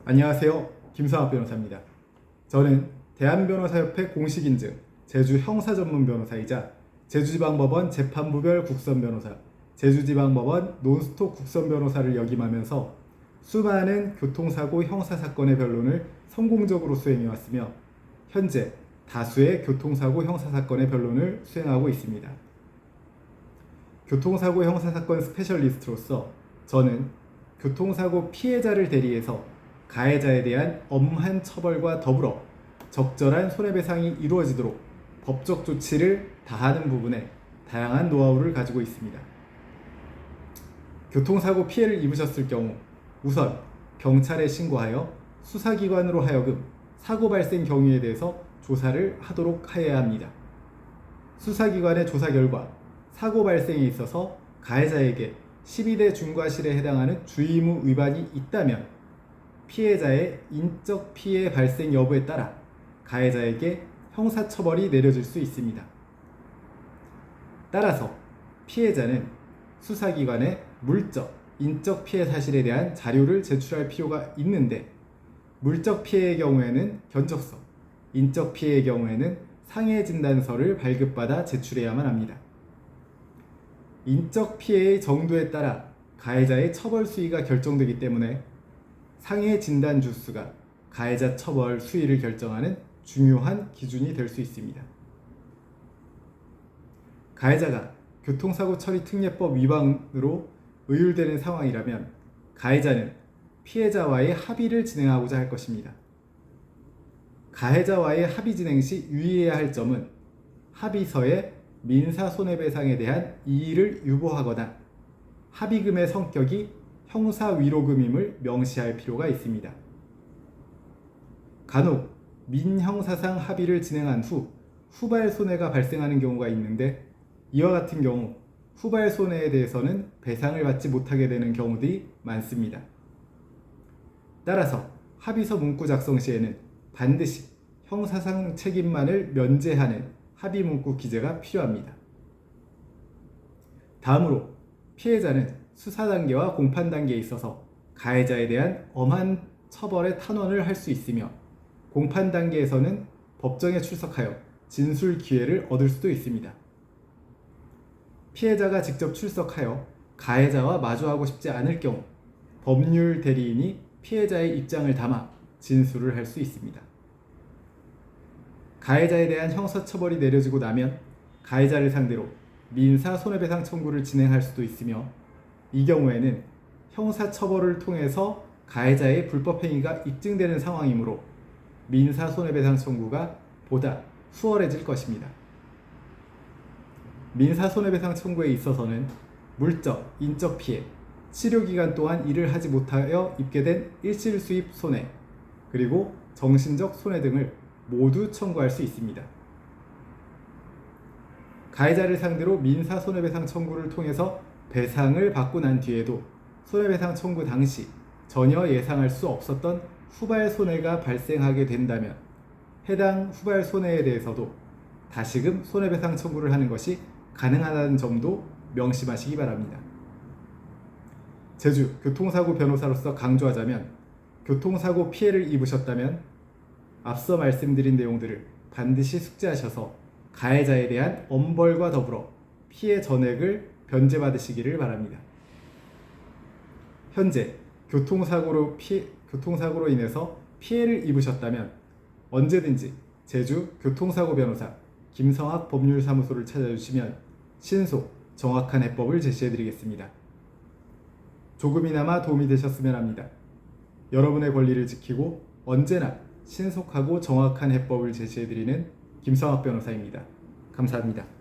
안녕하세요. 김성학 변호사입니다. 저는 대한변호사협회 공식인증 제주 형사전문 변호사이자 제주지방법원 재판부별 국선변호사, 제주지방법원 논스톱 국선변호사를 역임하면서 수많은 교통사고 형사사건의 변론을 성공적으로 수행해왔으며 현재 다수의 교통사고 형사사건의 변론을 수행하고 있습니다. 교통사고 형사사건 스페셜리스트로서 저는 교통사고 피해자를 대리해서 가해자에 대한 엄한 처벌과 더불어 적절한 손해배상이 이루어지도록 법적 조치를 다하는 부분에 다양한 노하우를 가지고 있습니다. 교통사고 피해를 입으셨을 경우 우선 경찰에 신고하여 수사기관으로 하여금 사고 발생 경위에 대해서 조사를 하도록 하여야 합니다. 수사기관의 조사 결과 사고 발생에 있어서 가해자에게 12대 중과실에 해당하는 주의무 위반이 있다면 피해자의 인적 피해 발생 여부에 따라 가해자에게 형사처벌이 내려질 수 있습니다. 따라서 피해자는 수사기관에 물적, 인적 피해 사실에 대한 자료를 제출할 필요가 있는데 물적 피해의 경우에는 견적서, 인적 피해의 경우에는 상해진단서를 발급받아 제출해야만 합니다. 인적 피해의 정도에 따라 가해자의 처벌 수위가 결정되기 때문에 상해 진단 주수가 가해자 처벌 수위를 결정하는 중요한 기준이 될 수 있습니다. 가해자가 교통사고 처리 특례법 위반으로 의율되는 상황이라면 가해자는 피해자와의 합의를 진행하고자 할 것입니다. 가해자와의 합의 진행 시 유의해야 할 점은 합의서에 민사손해배상에 대한 이의를 유보하거나 합의금의 성격이 형사위로금임을 명시할 필요가 있습니다. 간혹 민형사상 합의를 진행한 후 후발 손해가 발생하는 경우가 있는데 이와 같은 경우 후발 손해에 대해서는 배상을 받지 못하게 되는 경우들이 많습니다. 따라서 합의서 문구 작성 시에는 반드시 형사상 책임만을 면제하는 합의 문구 기재가 필요합니다. 다음으로 피해자는 수사 단계와 공판 단계에 있어서 가해자에 대한 엄한 처벌의 탄원을 할 수 있으며 공판 단계에서는 법정에 출석하여 진술 기회를 얻을 수도 있습니다. 피해자가 직접 출석하여 가해자와 마주하고 싶지 않을 경우 법률 대리인이 피해자의 입장을 담아 진술을 할 수 있습니다. 가해자에 대한 형사처벌이 내려지고 나면 가해자를 상대로 민사 손해배상 청구를 진행할 수도 있으며 이 경우에는 형사처벌을 통해서 가해자의 불법행위가 입증되는 상황이므로 민사 손해배상 청구가 보다 수월해질 것입니다. 민사 손해배상 청구에 있어서는 물적, 인적 피해, 치료기간 동안 일을 하지 못하여 입게 된 일실수입 손해, 그리고 정신적 손해 등을 모두 청구할 수 있습니다. 가해자를 상대로 민사 손해배상 청구를 통해서 배상을 받고 난 뒤에도 손해배상 청구 당시 전혀 예상할 수 없었던 후발 손해가 발생하게 된다면 해당 후발 손해에 대해서도 다시금 손해배상 청구를 하는 것이 가능하다는 점도 명심하시기 바랍니다. 제주 교통사고 변호사로서 강조하자면 교통사고 피해를 입으셨다면 앞서 말씀드린 내용들을 반드시 숙지하셔서 가해자에 대한 엄벌과 더불어 피해 전액을 변제받으시기를 바랍니다. 현재 교통사고로 인해서 피해를 입으셨다면 언제든지 제주 교통사고 변호사 김성학 법률사무소를 찾아주시면 신속, 정확한 해법을 제시해드리겠습니다. 조금이나마 도움이 되셨으면 합니다. 여러분의 권리를 지키고 언제나 신속하고 정확한 해법을 제시해드리는 김성학 변호사입니다. 감사합니다.